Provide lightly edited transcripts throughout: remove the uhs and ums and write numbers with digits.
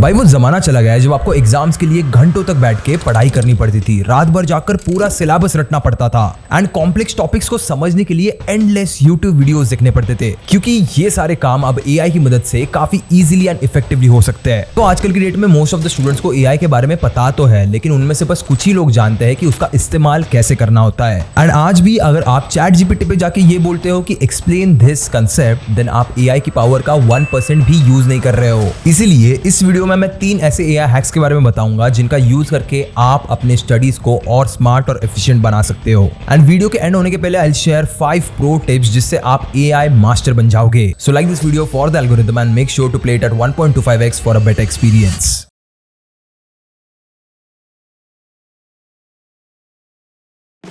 भाई वो जमाना चला गया है जब आपको एग्जाम्स के लिए घंटों तक बैठ के पढ़ाई करनी पड़ती थी, रात भर जाकर पूरा सिलेबस रटना पड़ता था एंड कॉम्प्लेक्स टॉपिक्स को समझने के लिए एंडलेस यूट्यूब वीडियोस देखने पड़ते थे, क्योंकि ये सारे काम अब एआई की मदद से काफी इजीली एंड इफेक्टिवली हो सकते हैं। तो आजकल की डेट में मोस्ट ऑफ द स्टूडेंट्स को एआई के बारे में पता तो है, लेकिन उनमें से बस कुछ ही लोग जानते हैं कि उसका इस्तेमाल कैसे करना होता है। एंड आज भी अगर आप चैट जीपीटी पे जाके ये बोलते हो कि एक्सप्लेन दिस कंसेप्ट, देन आप एआई की पावर का 1% भी यूज नहीं कर रहे हो। इसीलिए इस वीडियो में मैं 3 ऐसे एआई हैक्स के बारे में बताऊंगा जिनका यूज करके आप अपने स्टडीज को और स्मार्ट और एफिशिएंट बना सकते हो। एंड वीडियो के एंड होने के पहले I will share 5 pro tips जिससे आप एआई मास्टर बन जाओगे। So like this video for the algorithm and make sure to play it at 1.25x for a better experience.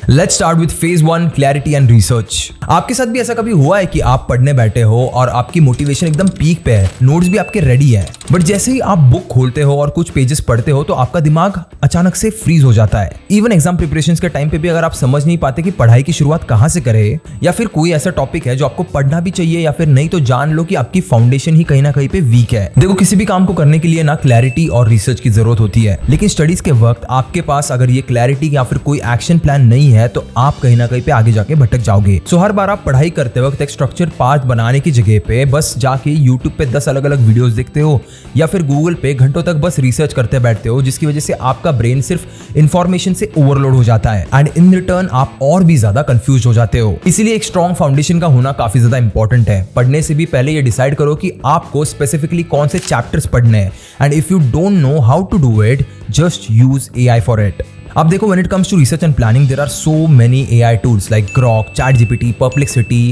Let's start with phase 1, clarity and research। आपके साथ भी ऐसा कभी हुआ है कि आप पढ़ने बैठे हो और आपकी मोटिवेशन एकदम पीक पे है, नोट्स भी आपके रेडी है, बट जैसे ही आप बुक खोलते हो और कुछ पेजेस पढ़ते हो तो आपका दिमाग अचानक से फ्रीज हो जाता है। इवन एग्जाम प्रिपरेशंस के टाइम पे भी अगर आप समझ नहीं पाते कि पढ़ाई की शुरुआत कहाँ से करें, या फिर कोई ऐसा टॉपिक है जो आपको पढ़ना भी चाहिए या फिर नहीं, तो जान लो कि आपकी फाउंडेशन ही कहीं ना कहीं पे वीक है। देखो, किसी भी काम को करने के लिए ना क्लैरिटी और रिसर्च की जरूरत होती है, लेकिन स्टडीज के वक्त आपके पास अगर ये क्लैरिटी या फिर कोई एक्शन प्लान नहीं है तो आप कहीं ना कहीं पे आगे जाके भटक जाओगे। सो हर बार आप पढ़ाई करते वक्त एक स्ट्रक्चर पाथ बनाने की जगह पे बस जाके YouTube पे 10 अलग अलग वीडियोस देखते हो या फिर गूगल पे घंटों तक बस रिसर्च करते बैठते हो, जिसकी वजह से आपका ब्रेन सिर्फ इंफॉर्मेशन से ओवरलोड हो जाता है एंड इन रिटर्न आप और भी ज्यादा कंफ्यूज हो जाते हो। इसीलिए एक स्ट्रॉन्ग फाउंडेशन का होना काफी ज्यादा इंपॉर्टेंट है। पढ़ने से भी पहले ये डिसाइड करो कि आपको स्पेसिफिकली कौन से चैप्टर्स पढ़ने हैं, and if you don't know how to do it, just use AI for it. अब देखो, when it comes to research and planning, there are so many AI tools like Grok, ChatGPT, Perplexity,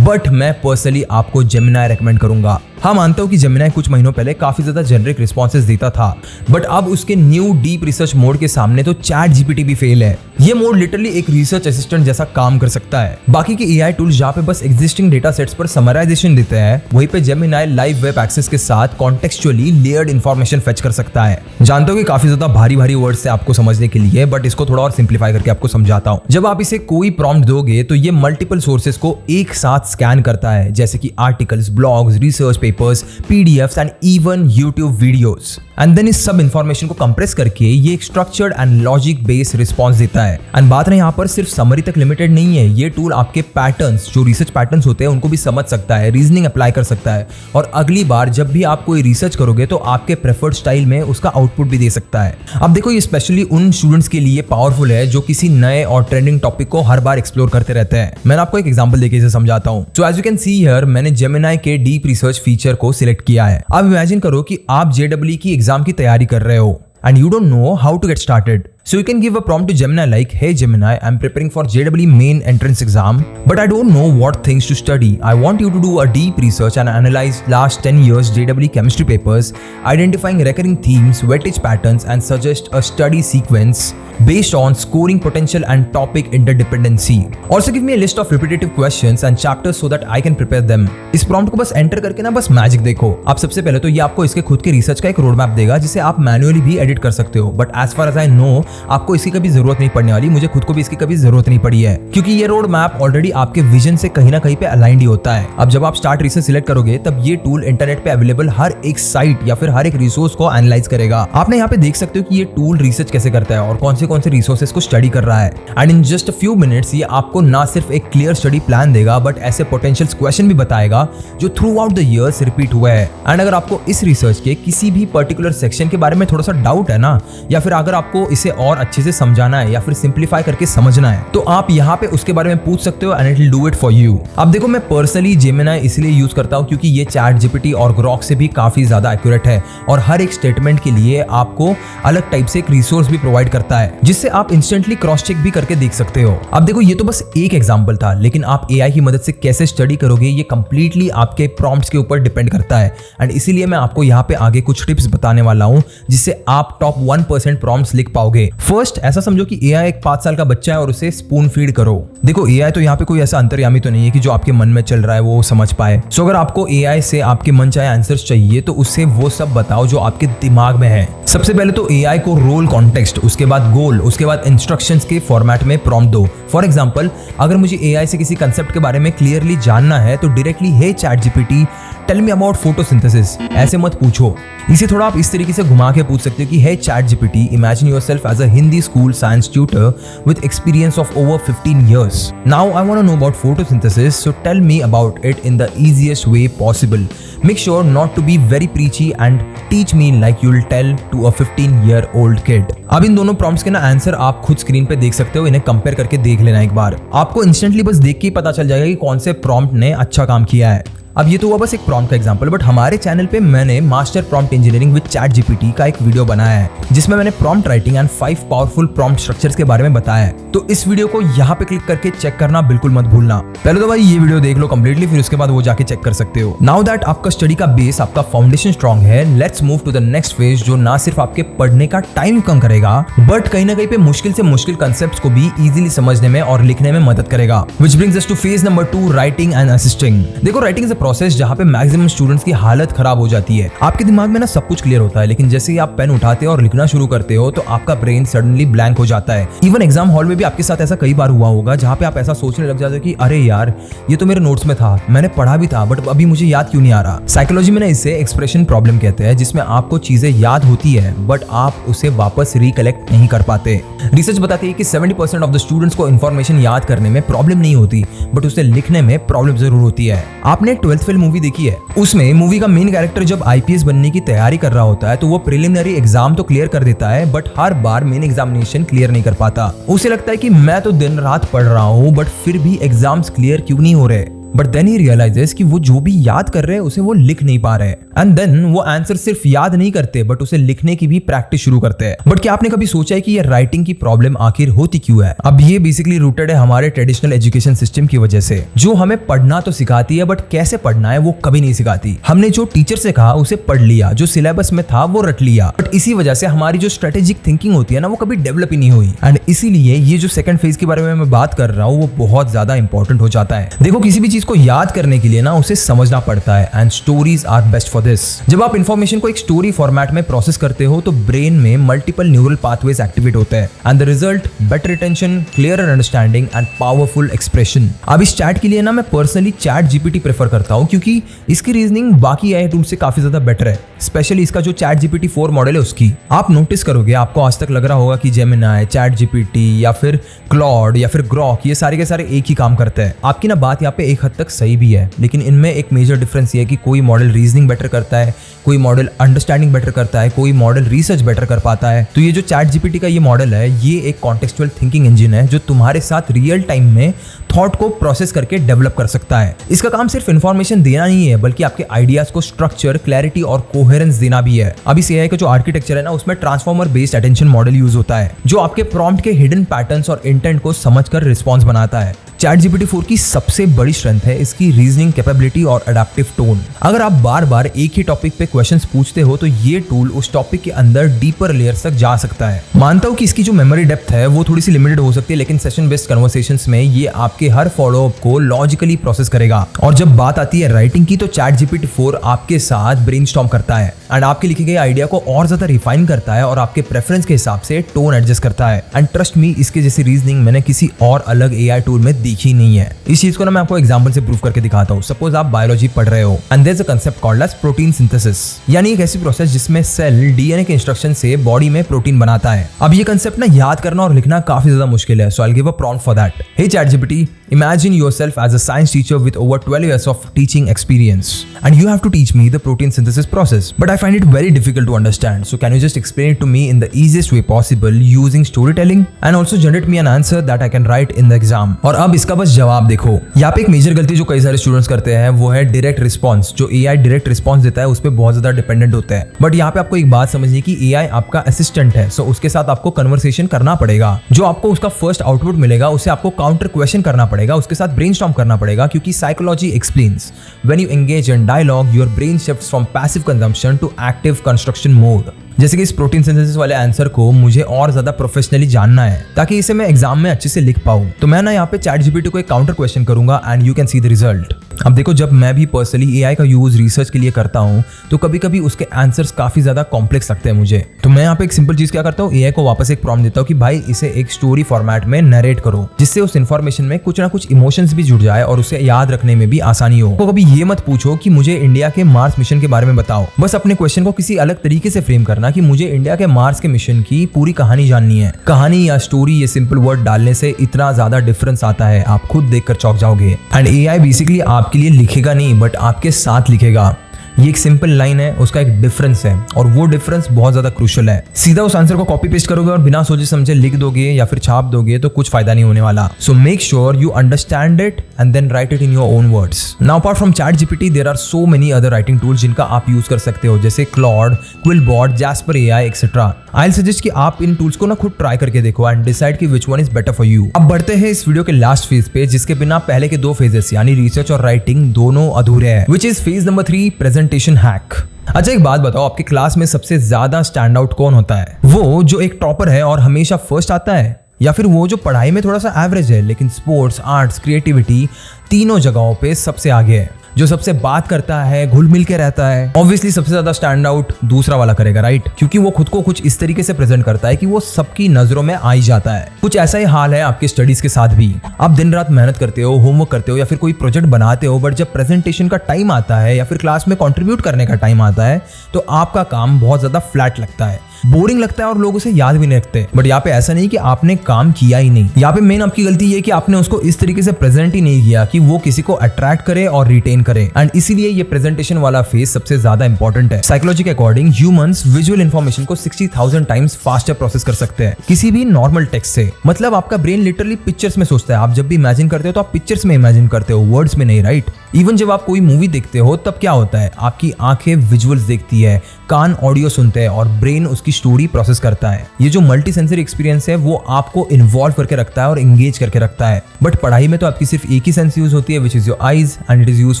but मैं personally आपको Gemini recommend करूंगा। हाँ, मानता हूँ कि Gemini कुछ महीनों पहले काफी ज्यादा जेनरिक रिस्पॉन्सेज देता था, बट अब उसके न्यू डीप रिसर्च मोड के सामने तो चैट जीपीटी भी फेल है। ये मोड लिटरली एक रिसर्च असिस्टेंट जैसा काम कर सकता है। बाकी के एआई टूल्स जहाँ पे बस एग्जिस्टिंग डेटा सेट्स पर समराइजेशन देते हैं, वहीं पे जेमिनाई लाइव वेब एक्सेस के साथ कॉन्टेक्चुअली लेयर्ड इन्फॉर्मेशन फेच कर सकता है। जानता हूँ कि काफी ज्यादा भारी वर्ड्स है आपको समझने के लिए, बट इसको थोड़ा और सिंप्लीफाई करके आपको समझाता हूँ। जब आप इसे कोई प्रॉम्प्ट दोगे तो ये मल्टीपल सोर्सेज को एक साथ स्कैन करता है, जैसे कि articles, blogs, research papers, PDFs and even YouTube videos, and then इस सब इंफॉर्मेशन को कंप्रेस करके ये एक structured and logic based response देता है। एंड बात यहाँ पर सिर्फ समरी तक लिमिटेड नहीं है, ये टूल आपके पैटर्न्स, जो रिसर्च पैटर्न्स होते हैं, उनको भी समझ सकता है, रीजनिंग अप्लाई कर सकता है, और अगली बार जब भी आप कोई रिसर्च करोगे तो आपके प्रेफर्ड स्टाइल में उसका आउटपुट भी दे सकता है। अब देखो, ये स्पेशली उन स्टूडेंट्स के लिए पावरफुल है जो किसी नए और ट्रेंडिंग टॉपिक को हर बार एक्सप्लोर करते रहते हैं। मैं आपको एक एग्जांपल देके इसे समझाता हूँ। So as you can see here, मैंने जेमिनाई के डीप रिसर्च फीचर को सिलेक्ट किया है। अब इमेजिन करो कि आप जेईई की एग्जाम की तैयारी कर रहे हो and you don't know how to get started. So you can give a prompt to Gemini like, "Hey Gemini, I'm preparing for JEE main entrance exam, but I don't know what things to study. I want you to do a deep research and analyze last 10 years JEE chemistry papers, identifying recurring themes, weightage patterns, and suggest a study sequence based on scoring potential and topic interdependency. Also give me a list of repetitive questions and chapters so that I can prepare them." इस prompt को बस enter करके ना बस magic देखो। आप सबसे पहले तो ये आपको इसके खुद के रिसर्च का एक रोड मैप देगा, जिसे आप मैन्युअली भी एडिट कर सकते हो, but as far as I know आपको इसकी कभी जरूरत नहीं पड़ने वाली। मुझे खुद को भी इसकी कभी जरूरत नहीं पड़ी है, क्योंकि ये रोड मैप ऑलरेडी आपके विजन से कहीं ना कहीं पे अलाइंड ही होता है। अब जब आप स्टार्ट रिसर्च सिलेक्ट करोगे, तब ये टूल इंटरनेट पे अवेलेबल हर एक साइट या फिर हर एक रिसोर्स को एनालाइज करेगा। आपने यहाँ पे देख सकते हो कि ये टूल रिसर्च कैसे करता है और कौन से रिसोर्सेज को स्टडी कर रहा है, and in just a few minutes ये आपको ना सिर्फ एक क्लियर स्टडी प्लान देगा, बट ऐसे पोटेंशियल क्वेश्चन भी बताएगा जो through out the years repeat हुए हैं। एंड अगर आपको इस रिसर्च के किसी भी पर्टिकुलर सेक्शन के बारे में थोड़ा सा डाउट है ना, या फिर अगर आपको इसे और अच्छे से समझाना है या फिर सिंप्लीफाई करके समझना है, तो आप यहाँ पे उसके बारे में पूछ सकते हो and it will do it for you. अब देखो, मैं पर्सनली जेमिनाई इसलिए यूज करता हूँ क्योंकि ये चैट जीपीटी और ग्रॉक से भी काफी ज्यादा एक्यूरेट है, और हर एक स्टेटमेंट के लिए आपको अलग टाइप से एक रिसोर्स भी प्रोवाइड करता है, जिससे आप इंस्टेंटली क्रॉस चेक भी करके देख सकते हो। अब देखो, ये तो बस एक एग्जांपल था, लेकिन आप एआई की मदद से कैसे स्टडी करोगे ये कंप्लीटली आपके प्रॉम्प्ट्स के ऊपर डिपेंड करता है, एंड इसीलिए मैं आपको यहाँ पे आगे कुछ टिप्स बताने वाला हूँ जिससे आप टॉप 1% प्रॉम्प्ट्स लिख पाओगे। फर्स्ट, ऐसा समझो कि एआई एक 5 साल का बच्चा है और उसे स्पून फीड करो। देखो, एआई तो यहाँ पे कोई ऐसा अंतर्यामी तो नहीं है कि जो आपके मन में चल रहा है वो समझ पाए। सो अगर आपको एआई से आपके मन चाहे आंसर्स चाहिए, तो उससे वो सब बताओ जो आपके दिमाग में है। सबसे पहले तो एआई को रोल कॉन्टेक्स्ट, उसके बाद गोल, उसके बाद इंस्ट्रक्शंस के फॉर्मेट में प्रॉम्प्ट दो। फॉर एग्जांपल, अगर मुझे एआई से किसी कंसेप्ट के बारे में क्लियरली जानना है, तो directly hey ChatGPT tell me about photosynthesis. ऐसे मत पूछो, इसे थोड़ा आप इस तरीके से घुमा के पूछ सकते हो कि hey ChatGPT, imagine yourself as a Hindi school science tutor with experience of over 15 years. Now I want to know about photosynthesis, so tell me about it in the easiest way possible. Make sure not to be very preachy and teach me like you'll tell to a 15-year-old kid. अब इन दोनों prompts के ना answer आप खुद screen पे देख सकते हो, इन्हें कंपेयर करके देख लेना एक बार। आपको इंस्टेंटली बस देख के ही पता चल जाएगा कि कौन से प्रॉम्प्ट ने अच्छा काम किया है। अब ये तो हुआ बस एक प्रॉम्प्ट का एग्जांपल, बट हमारे चैनल पे मैंने master prompt engineering with chat GPT का एक वीडियो बनाया है जिसमें मैंने prompt writing and 5 powerful prompt structures के बारे में बताया है। तो इस वीडियो को यहाँ पे क्लिक करके चेक करना बिल्कुल मत भूलना। पहले तो भाई ये वीडियो देख लो कंप्लीटली, फिर उसके बाद वो जाके चेक कर सकते हो। नाउ दैट आपका स्टडी का बेस, आपका फाउंडेशन स्ट्रॉन्ग है, let's move to the next phase, जो ना सिर्फ आपके पढ़ने का टाइम कम करेगा बट कहीं ना कहीं पे मुश्किल से मुश्किल कंसेप्ट को भी इजीली समझने में और लिखने में मदद करेगा। Which brings us two phase number 2, writing and assisting. देखो, राइटिंग इज अ प्रोसेस जहाँ पे मैक्सिमम स्टूडेंट्स की हालत खराब हो जाती है। आपके दिमाग में ना सब कुछ क्लियर होता है, लेकिन जैसे ही आप पेन उठाते हो और लिखना शुरू करते हो तो आपका ब्रेन सडनली ब्लैंक हो जाता है। इवन एग्जाम हॉल में भी आपके साथ ऐसा कई बार हुआ होगा जहाँ पे आप ऐसा सोचने लग जाते हो कि अरे यार, ये तो मेरे नोट्स में था, मैंने पढ़ा भी था, बट अभी मुझे याद क्यों नहीं आ रहा। साइकोलॉजी में ना इसे एक्सप्रेशन प्रॉब्लम कहते हैं, जिसमें आपको चीजें याद होती है बट आप उसे वापस रिकलेक्ट नहीं कर पाते। रिसर्च बताती है कि 70% ऑफ द स्टूडेंट्स को इन्फॉर्मेशन याद करने में प्रॉब्लम नहीं होती, बट उसे लिखने में प्रॉब्लम जरूर होती है। आपने 12th फेल मूवी देखी है? उसमें मूवी का मेन कैरेक्टर जब आईपीएस बनने की तैयारी कर रहा होता है तो वो प्रिलिमिनरी एग्जाम तो क्लियर कर देता है, but her bar main examination clear नहीं कर पाता। उसे लगता है कि मैं तो दिन रात पढ़ रहा हूँ बट फिर भी एग्जाम्स क्लियर क्यों नहीं हो रहे। बट देन ही रियलाइजेस कि वो जो भी याद कर रहे हैं उसे वो लिख नहीं पा रहे। एंड देन वो आंसर सिर्फ याद नहीं करते बट उसे लिखने की भी प्रैक्टिस शुरू करते हैं। बट क्या आपने कभी सोचा है कि ये राइटिंग की प्रॉब्लम आखिर होती क्यों है? अब ये बेसिकली रूटेड है हमारे ट्रेडिशनल एजुकेशन सिस्टम की वजह से, जो हमें पढ़ना तो सिखाती है बट कैसे पढ़ना है वो कभी नहीं सिखाती। हमने जो टीचर से कहा उसे पढ़ लिया, जो सिलेबस में था वो रट लिया, बट इसी वजह से हमारी जो स्ट्रेटेजिक थिंकिंग होती है ना वो कभी डेवलप ही नहीं हुई। एंड इसीलिए ये जो सेकंड फेज के बारे में मैं बात कर रहा हूँ वो बहुत ज्यादा इंपॉर्टेंट हो जाता है। देखो, किसी भी चीज को याद करने के लिए ना उसे समझना पड़ता है, and stories are best for this. जब आप इन्फॉर्मेशन को एक स्टोरी फॉर्मेट में प्रोसेस करते हो तो ब्रेन में मल्टीपल न्यूरल पाथवेज एक्टिवेट होते हैं, and the result better retention, clearer understanding and powerful expression. अब इस चैट के लिए ना मैं पर्सनली चैट जीपीटी प्रेफर करता हूँ क्योंकि इसकी रीजनिंग बाकी एआई टूल से काफी ज्यादा बेटर है, स्पेशली इसका जो चैट जीपीटी 4 मॉडल है उसकी। आप नोटिस करोगे, आपको आज तक लग रहा होगा कि जेमिनाई, चैट जीपीटी या फिर क्लॉड या फिर ग्रॉक, ये सारे के सारे एक ही काम करते हैं। आपकी ना बात यहाँ पे एक हद तक सही भी है, लेकिन इनमें एक मेजर डिफरेंस ये है कि कोई मॉडल रीजनिंग बेटर करता है, कोई मॉडल अंडरस्टैंडिंग बेटर करता है, कोई मॉडल रिसर्च बेटर कर पाता है। तो ये जो चैट जीपीटी का ये मॉडल है, ये एक कॉन्टेक्सचुअल थिंकिंग इंजन है जो तुम्हारे साथ रियल टाइम में थॉट को प्रोसेस करके डेवलप कर सकता है। इसका काम सिर्फ इन्फॉर्मेशन देना नहीं है बल्कि आपके आइडियाज को स्ट्रक्चर, क्लैरिटी और कोहेरेंस देना भी है। अब इस एआई का जो आर्किटेक्चर है ना उसमें transformer based attention model use होता है, जो आपके प्रॉम्प्ट के हिडन पैटर्न्स और इंटेंट को समझकर रिस्पॉन्स बनाता है। चैट जीपीटी 4 की सबसे बड़ी स्ट्रेंथ है इसकी रीजनिंग कैपेबिलिटी और अडेप्टिव टोन। अगर आप बार बार एक ही टॉपिक पे क्वेश्चंस पूछते हो तो ये टूल उस टॉपिक के अंदर डीपर लेयर्स तक जा सकता है। मानता हूँ कि इसकी जो मेमोरी डेप्थ है वो थोड़ी सी लिमिटेड हो सकती है, लेकिन सेशन बेस्ड कन्वर्सेशंस में ये आपके हर फॉलोअप को लॉजिकली प्रोसेस करेगा। और जब बात आती है राइटिंग की तो चैट जीपीटी 4 आपके साथ ब्रेनस्टॉर्म करता है एंड आपके लिखे गए आइडिया को और ज्यादा रिफाइन करता है और आपके प्रेफरेंस के हिसाब से टोन एडजस्ट करता है। एंड ट्रस्ट मी, इसके जैसी रीजनिंग मैंने किसी और अलग एआई टूल में देखी नहीं है। इस चीज को ना मैं आपको एग्जांपल से प्रूव करके दिखाता हूँ। सपोज आप बायोलॉजी पढ़ रहे हो and there is a concept called as protein synthesis, यानी एक ऐसी प्रोसेस जिसमें सेल डीएनए के इंस्ट्रक्शन से बॉडी में प्रोटीन बनाता है। अब ये कांसेप्ट ना याद करना और लिखना काफी ज्यादा मुश्किल है, so I will give a prompt for that. Hey ChatGPT, imagine yourself as a science teacher with over 12 years of teaching experience and you have to teach me the protein synthesis process, but I find it very difficult to understand, so can you just explain it to me in the easiest way possible using storytelling and also generate me an answer that I can write in the exam। और अब इसका बस जवाब देखो। यहाँ पे एक major गलती जो कई सारे स्टूडेंट्स करते हैं वो है डायरेक्ट रिस्पॉन्स। जो एआई डायरेक्ट रिस्पॉन्स देता है उस पर बहुत ज्यादा डिपेंडेंट होता है, बट यहाँ पे आपको एक बात समझनी कि एआई आपका असिस्टेंट है, सो उसके साथ आपको कन्वर्सेशन करना पड़ेगा। जो आपको उसका फर्स्ट आउटपुट मिलेगा उसे आपको काउंटर क्वेश्चन करना पड़ेगा, उसके साथ ब्रेनस्टॉर्म करना पड़ेगा, क्योंकि psychology explains when you engage in dialogue your brain shifts from passive consumption to active construction mode. जैसे कि इस प्रोटीन सिंथेसिस वाले आंसर को मुझे और ज्यादा प्रोफेशनली जानना है ताकि इसे मैं एग्जाम में अच्छे से लिख पाऊं। तो मैं ना यहाँ पे चैट जीपीटी को एक काउंटर क्वेश्चन करूंगा and you can see the result. अब देखो, जब मैं भी पर्सनली एआई का यूज रिसर्च के लिए करता हूँ तो कभी कभी उसके आंसर्स काफी ज्यादा कॉम्प्लेक्स लगते हैं मुझे। तो मैं यहाँ पे एक सिंपल चीज क्या करता हूँ, एआई को वापस एक प्रॉम्प्ट देता हूँ कि भाई इसे एक स्टोरी फॉर्मेट में नरेट करो, जिससे उस इन्फॉर्मेशन में कुछ ना कुछ इमोशंस भी जुड़ जाए और उसे याद रखने में भी आसानी हो। तो कभी ये मत पूछो कि मुझे इंडिया के मार्स मिशन के बारे में बताओ, बस अपने क्वेश्चन को किसी अलग तरीके से फ्रेम करना कि मुझे इंडिया के मार्स के मिशन की पूरी कहानी जाननी है। कहानी या स्टोरी ये सिंपल वर्ड डालने से इतना ज्यादा डिफरेंस आता है, आप खुद देखकर चौंक जाओगे। एंड एआई बेसिकली आपके लिए लिखेगा नहीं बट आपके साथ लिखेगा। ये एक सिंपल लाइन है, उसका एक डिफरेंस है और वो डिफरेंस बहुत ज्यादा क्रूशियल है। सीधा उस आंसर को कॉपी पेस्ट करोगे और बिना सोचे समझे लिख दोगे या फिर छाप दोगे तो कुछ फायदा नहीं होने वाला। So make sure you understand it and then write it in your own words. Now apart from ChatGPT there are so many other writing tools जिनका आप यूज कर सकते हो, जैसे Claude, Quillbot, Jasper AI etcetera. I suggest कि आप इन tools को ना खुद ट्राई करके देखो एंड डिसाइड कि which one is better for you. अब बढ़ते हैं इस वीडियो के लास्ट फेज पे, जिसके बिना पहले के 2 फेजेस यानी रिसर्च और राइटिंग दोनों अधूरे हैं, which is phase number 3, presentation hack. अच्छा एक बात बताओ, आपकी क्लास में सबसे ज्यादा स्टैंड आउट कौन होता है? वो जो एक टॉपर है और हमेशा फर्स्ट आता है, या फिर वो जो पढ़ाई में थोड़ा सा एवरेज है लेकिन स्पोर्ट्स, आर्ट्स, क्रिएटिविटी तीनों जगहों पे सबसे आगे है, जो सबसे बात करता है, घुल मिल के रहता है? ऑब्वियसली सबसे ज्यादा स्टैंड आउट दूसरा वाला करेगा, राइट? क्योंकि वो खुद को कुछ इस तरीके से प्रेजेंट करता है कि वो सबकी नजरों में आ ही जाता है। कुछ ऐसा ही हाल है आपके स्टडीज के साथ भी। आप दिन रात मेहनत करते हो, होमवर्क करते हो या फिर कोई प्रोजेक्ट बनाते हो, बट जब प्रेजेंटेशन का टाइम आता है या फिर क्लास में कंट्रीब्यूट करने का टाइम आता है तो आपका काम बहुत ज्यादा फ्लैट लगता है, बोरिंग लगता है और लोग उसे याद भी नहीं रखते। बट यहाँ पे ऐसा नहीं कि आपने काम किया ही नहीं, यहाँ पे मेन आपकी गलती ये कि आपने उसको इस तरीके से प्रेजेंट ही नहीं किया कि वो किसी को अट्रैक्ट करे और रिटेन करे। एंड इसीलिए ये प्रेजेंटेशन वाला फेज सबसे ज्यादा इंपॉर्टेंट है। साइकोलॉजी के अकॉर्डिंग ह्यूमंस विजुअल इन्फॉर्मेशन को 60,000 टाइम्स फास्टर प्रोसेस कर सकते हैं किसी भी नॉर्मल टेक्स्ट से। मतलब आपका ब्रेन लिटरली पिक्चर्स में सोचता है। आप जब भी इमेजिन करते हो तो आप पिक्चर्स में इमेजिन करते हो, वर्ड्स में नहीं, राइट? इवन जब आप कोई मूवी देखते हो तब क्या होता है, आपकी आंखें विजुअल्स देखती है, कान ऑडियो सुनते हैं और ब्रेन उसकी स्टोरी प्रोसेस करता है। ये जो मल्टी सेंसरी एक्सपीरियंस है वो आपको इन्वॉल्व करके रखता है और एंगेज करके रखता है। बट पढ़ाई में तो आपकी सिर्फ एक ही सेंस यूज होती है, which is your eyes, and it is use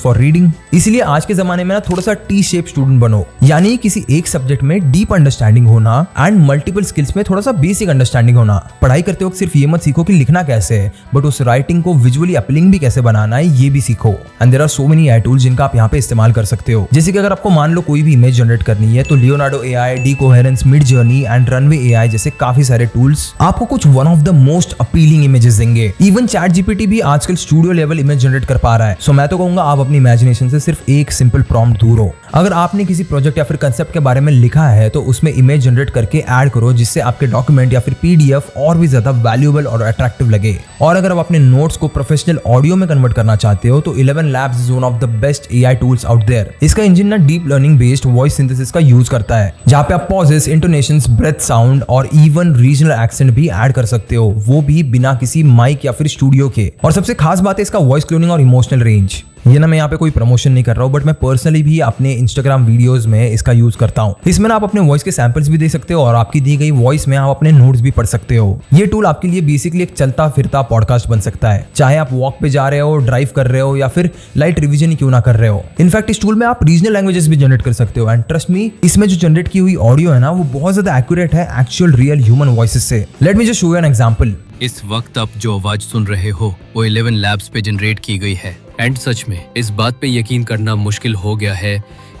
for reading. इसीलिए आज के जमाने में ना थोड़ा सा टी शेप स्टूडेंट बनो, यानी किसी एक सब्जेक्ट में डीप अंडरस्टैंडिंग होना एंड मल्टीपल स्किल्स में थोड़ा सा बेसिक अंडरस्टैंडिंग होना। पढ़ाई करते वक्त सिर्फ ये मत सीखो कि लिखना कैसे है, बट उस राइटिंग को विजुअली अपीलिंग भी कैसे बनाना है ये भी सीखो। And there are so many AI tools जिनका आप यहाँ पे इस्तेमाल कर सकते हो। जैसे कि अगर आपको मान लो कोई भी इमेज जनरेट करनी है तो Leonardo AI, decoherence, Midjourney and runway AI जैसे काफी सारे टूल्स आपको कुछ one of the most appealing images देंगे। इवन चैट जीपीटी भी आजकल स्टूडियो लेवल इमेज जनरेट कर पा रहा है। सो मैं तो कहूंगा आप अपनी इमेजिनेशन से सिर्फ एक सिंपल प्रॉम्प्ट दूर हो। अगर आपने किसी प्रोजेक्ट या फिर कंसेप्ट के बारे में लिखा है तो उसमें इमेज जनरेट करके ऐड करो, जिससे आपके डॉक्यूमेंट या फिर पीडीएफ और भी ज्यादा वैल्यूएबल और अट्रैक्टिव लगे। और अगर आप अपने नोट्स को प्रोफेशनल ऑडियो में कन्वर्ट करना चाहते हो तो 11 Labs is one of the best AI tools out there. इसका इंजन ना deep learning based voice synthesis का यूज करता है, जहाँ पे आप पॉजेस, इंटोनेशंस, ब्रेथ साउंड और इवन रीजनल एक्सेंट भी ऐड कर सकते हो, वो भी बिना किसी माइक या फिर स्टूडियो के। और सबसे खास बात है इसका वॉइस क्लोनिंग और इमोशनल रेंज। ये ना मैं यहाँ पे कोई प्रमोशन नहीं कर रहा हूँ, बट मैं पर्सनली भी अपने इंस्टाग्राम वीडियोस में इसका यूज करता हूँ। इसमें ना आप अपने वॉइस के सैंपल्स भी दे सकते हो और आपकी दी गई वॉइस में आप अपने नोट्स भी पढ़ सकते हो। ये टूल आपके लिए बेसिकली एक चलता फिरता पॉडकास्ट बन सकता है, चाहे आप वॉक पे जा रहे हो, ड्राइव कर रहे हो या फिर लाइट रिविजन ही क्यों ना कर रहे हो। इनफैक्ट इस टूल में आप रीजनल लैंग्वेजेस भी जनरेट कर सकते हो। एंड ट्रस्ट मी, इसमें जो जनरेट की हुई ऑडियो है ना वो बहुत ज्यादा एक्यूरेट है एक्चुअल रियल ह्यूमन वॉइसेस से। Let me just show you an example. इस वक्त आप जो आवाज सुन रहे हो वो 11 Labs पे जनरेट की गई है। एंड सच में इस बात पे यकीन करना मुश्किल हो गया है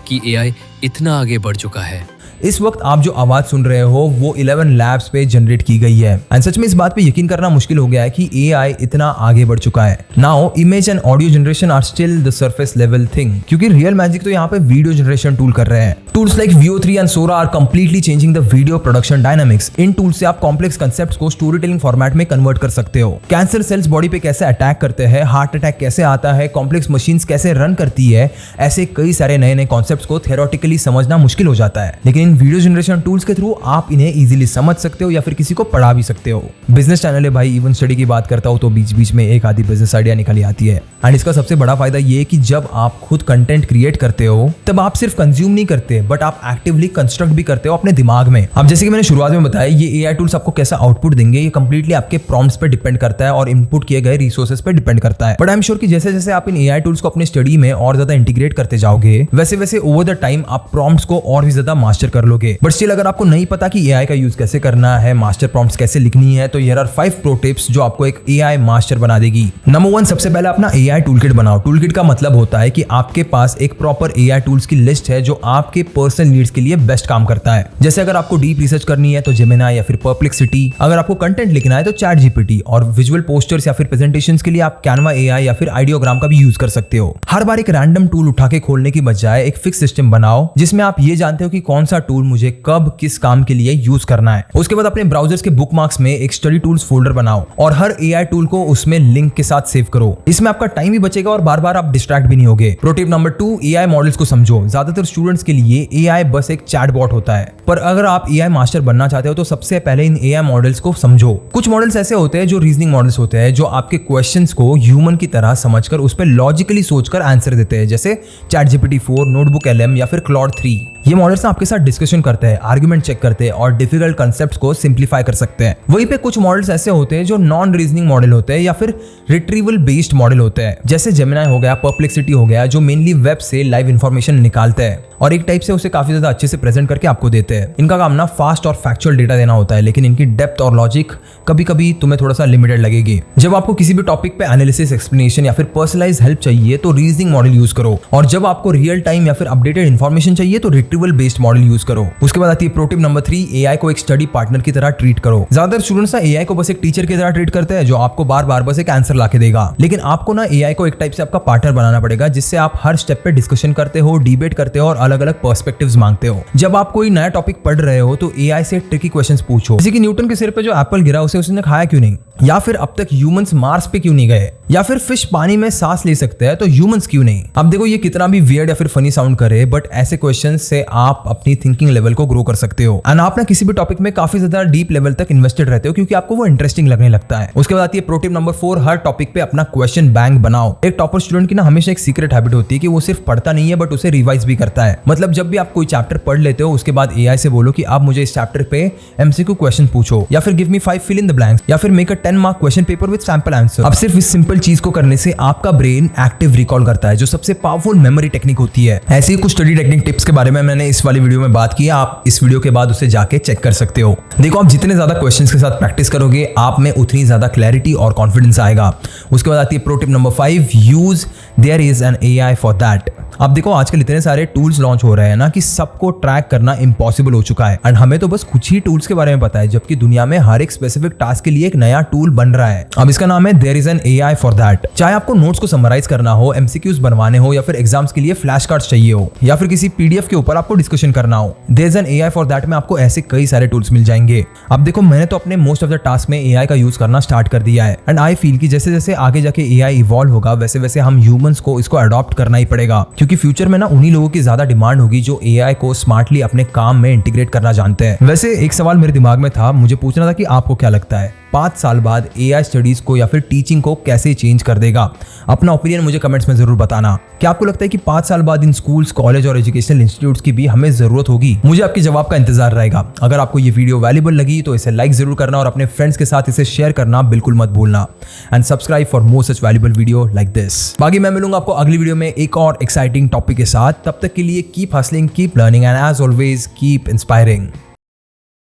कि एआई इतना आगे बढ़ चुका है। इस वक्त आप जो आवाज सुन रहे हो वो 11 Labs पे जनरेट की गई है। एंड सच में इस बात पे यकीन करना मुश्किल हो गया है कि एआई इतना आगे बढ़ चुका है। Now image and audio generation are still the surface level thing, क्योंकि रियल मैजिक तो यहाँ पे वीडियो जनरेशन टूल कर रहे हैं। Tools like VO3 and Sora are completely changing the video production dynamics. इन टूल्स से आप कॉम्प्लेक्स कंसेप्ट्स को स्टोरी टेलिंग फॉर्मेट में कन्वर्ट कर सकते हो। कैंसर सेल्स बॉडी पे कैसे अटैक करते हैं, हार्ट अटैक कैसे आता है, कॉम्प्लेक्स मशीन्स कैसे रन करती है, ऐसे कई सारे नए नए कॉन्सेप्ट्स को थियोरेटिकली समझना मुश्किल हो जाता है, लेकिन इन वीडियो जनरेशन टूल्स के थ्रू आप इन्हें इजीली समझ सकते हो या फिर किसी को पढ़ा भी सकते हो। बिजनेस चैनल है भाई, इवन स्टडी की बात करता हूँ तो बीच बीच में एक आधी बिजनेस आइडिया निकली आती है। एंड इसका सबसे बड़ा फायदा ये है कि जब आप खुद कंटेंट क्रिएट करते हो तब आप सिर्फ कंज्यूम नहीं करते बट आप एक्टिवली कंस्ट्रक्ट भी करते हो अपने दिमाग में। अब जैसे कि मैंने शुरुआत में बताया, ये एआई टूल्स आपको कैसा आउटपुट देंगे ये कंप्लीटली आपके प्रॉम्प्ट्स पे डिपेंड करता है और इनपुट किए गए रिसोर्सेज पे डिपेंड करता है। बट आई एम श्योर कि जैसे जैसे आप इन एआई टूल्स को अपने स्टडी में और ज्यादा इंटीग्रेट करते जाओगे वैसे वैसे ओवर द टाइम आप प्रॉम्प्ट्स को और भी ज्यादा मास्टर कर लोगे। बट स्टिल अगर आपको नहीं पता कि एआई का यूज कैसे करना है, मास्टर प्रॉम्प्ट्स कैसे लिखनी है, तो हियर आर 5 प्रो टिप्स जो आपको एक एआई मास्टर बना देगी। नंबर 1, सबसे पहले अपना एआई टूलकिट बनाओ। टूलकिट का मतलब होता है कि आपके पास एक प्रॉपर एआई टूल्स की लिस्ट है जो आपके पर्सनल नीड्स के लिए बेस्ट काम करता है। जैसे अगर आपको डीप रिसर्च करनी है तो जेमिनी या फिर परप्लेक्सिटी, अगर आपको कंटेंट लिखना है तो चैट जीपीटी, और विजुअल पोस्टर्स या फिर प्रेजेंटेशंस के लिए आप कैनवा एआई या फिर आइडियोग्राम का भी यूज कर सकते हो। हर बार एक रैंडम टूल उठा के खोलने की बजाय एक फिक्स सिस्टम बनाओ जिसमें आप ये जानते हो कि कौन सा टूल मुझे कब किस काम के लिए यूज करना है। उसके बाद अपने ब्राउजर्स के बुकमार्क्स में एक स्टडी टूल्स फोल्डर बनाओ और हर एआई टूल को उसमें लिंक के साथ सेव करो। इसमें आपका टाइम भी बचेगा और बार बार आप डिस्ट्रैक्ट भी नहीं होगे। Pro tip number 2, AI models को समझो। ज्यादातर स्टूडेंट्स के लिए एआई बस एक चैटबॉट होता है, पर अगर आप एआई मास्टर बनना चाहते हो तो सबसे पहले इन एआई मॉडल्स को समझो। कुछ मॉडल्स ऐसे होते हैं जो रीजनिंग मॉडल्स होते हैं, जो आपके क्वेश्चंस को ह्यूमन की तरह समझकर उस पर लॉजिकली सोचकर आंसर देते हैं, जैसे चैट जीपीटी 4, नोटबुक LM या फिर क्लॉड 3। ये मॉडल्स आपके साथ डिस्कशन करते हैं, आर्गुमेंट चेक करते हैं और डिफिकल्ट कॉन्सेप्ट्स को सिंप्लीफाई कर सकते हैं। वहीं पे कुछ मॉडल्स ऐसे होते हैं जो नॉन रीजनिंग मॉडल होते हैं या फिर रिट्रीवल बेस्ड मॉडल होते हैं, जैसे जेमिनी हो गया, परप्लेक्सिटी हो गया, जो मेनली वेब से लाइव इंफॉर्मेशन निकालते हैं और एक टाइप से उसे काफी ज्यादा अच्छे से प्रेजेंट करके आपको देते हैं। इनका काम ना फास्ट और फैक्चुअल डेटा देना होता है, लेकिन इनकी डेप्थ और लॉजिक कभी कभी तुम्हें थोड़ा सा लिमिटेड लगेगी। जब आपको किसी भी टॉपिक पे एनालिसिस, एक्सप्लेनेशन या फिर पर्सनलाइज हेल्प चाहिए तो रीजनिंग मॉडल यूज करो, और जब आपको रियल टाइम या फिर अपडेटेड इन्फॉर्मेशन चाहिए तो रिट्रीवल बेस्ड मॉडल यूज करो। उसके बाद आती है प्रो टिप नंबर 3, एआई को एक स्टडी पार्टनर की तरह ट्रीट करो। ज्यादातर स्टूडेंट्स ना एआई को बस एक टीचर की तरह ट्रीट करते हैं जो आपको बार बार बस एक आंसर लाके देगा, लेकिन आपको ना एआई को एक टाइप से आपका पार्टनर बनाना पड़ेगा, जिससे आप हर स्टेप पे डिस्कशन करते हो, डिबेट करते हो और अलग अलग पर्सपेक्टिव्स मांगते हो। जब आप कोई नया टॉपिक पढ़ रहे हो तो एआई से ट्रिकी क्वेश्चंस पूछो, जैसे कि न्यूटन के सिर पे जो एप्पल गिरा उसे उसने खाया क्यों नहीं, या फिर अब तक ह्यूमंस मार्स पे क्यों नहीं गए, या फिर फिश पानी में सांस ले सकते हैं तो ह्यूमंस क्यों नहीं। अब देखो ये कितना भी वियर्ड या फिर फनी साउंड करे, बट ऐसे क्वेश्चंस से आप अपनी थिंकिंग लेवल को ग्रो कर सकते हो एंड आप ना किसी भी टॉपिक में काफी ज्यादा डीप लेवल तक इन्वेस्टेड रहते हो क्योंकि आपको वो इंटरेस्टिंग लगने लगता है। उसके बाद आती है प्रो टिप नंबर 4, हर टॉपिक पे अपना क्वेश्चन बैंक बनाओ। एक टॉपर स्टूडेंट की ना हमेशा एक सीक्रेट हैबिट होती है कि वो सिर्फ पढ़ता नहीं है बट उसे रिवाइज भी करता है। मतलब जब भी आप कोई चैप्टर पढ़ लेते हो उसके बाद एआई से बोलो कि आप मुझे इस चैप्टर पे एमसीक्यू क्वेश्चन पूछो, या फिर give me 5 fill in the blanks, या फिर make a 10 mark question paper with sample answer. अब सिर्फ इस सिंपल चीज को करने से आपका ब्रेन एक्टिव रिकॉल करता है, जो सबसे पावरफुल मेमोरी टेक्निक होती है। ऐसे ही कुछ स्टडी टेक्निक टिप्स के बारे में मैंने इस वाली वीडियो में बात की है, आप इस वीडियो के बाद उसे जाके चेक कर सकते हो। देखो आप जितने ज्यादा क्वेश्चंस के साथ प्रैक्टिस करोगे आप में उतनी ज्यादा क्लैरिटी और कॉन्फिडेंस आएगा। उसके बाद आती है pro tip number 5, use their is an AI for that. अब देखो आजकल इतने सारे टूल्स लॉन्च हो रहे हैं ना कि सबको ट्रैक करना इम्पॉसिबल हो चुका है, एंड हमें तो बस कुछ ही टूल्स के बारे में पता है, जबकि दुनिया में हर एक स्पेसिफिक टास्क के लिए एक नया टूल बन रहा है। अब इसका नाम है there is an AI for that. चाहे आपको नोट्स को समराइज करना हो, एमसीक्यूज बनवाने हो, या फिर एग्जाम्स के लिए फ्लैश कार्ड्स चाहिए हो, या फिर किसी पीडीएफ के ऊपर आपको डिस्कशन करना हो, there is an AI for that में आपको ऐसे कई सारे टूल्स मिल जाएंगे। अब देखो मैंने तो अपने मोस्ट ऑफ द टास्क में एआई का यूज करना स्टार्ट कर दिया है, एंड आई फील कि जैसे जैसे आगे जाके एआई इवॉल्व होगा वैसे वैसे हम ह्यूमंस को इसको अडॉप्ट करना ही पड़ेगा, क्योंकि फ्यूचर में ना उन्हीं लोगों की ज्यादा डिमांड होगी जो एआई को स्मार्टली अपने काम में इंटीग्रेट करना जानते हैं। वैसे एक सवाल मेरे दिमाग में था, मुझे पूछना था कि आपको क्या लगता है 5 साल बाद एआई स्टडीज को या फिर टीचिंग को कैसे चेंज कर देगा? अपना ओपिनियन मुझे कमेंट्स में जरूर बताना। क्या आपको लगता है कि 5 साल बाद इन स्कूल्स, कॉलेज और एजुकेशनल इंस्टीट्यूट्स की भी हमें जरूरत होगी? मुझे आपके जवाब का इंतजार रहेगा। अगर आपको ये वीडियो वैल्यूएबल लगी तो इसे लाइक जरूर करना और अपने फ्रेंड्स के साथ इसे शेयर करना बिल्कुल मत भूलना, and subscribe for more such valuable video like this. बाकी मैं मिलूंगा आपको अगली वीडियो में एक और एक्साइटिंग टॉपिक के साथ। तब तक के लिए keep hustling, keep learning and as always keep inspiring.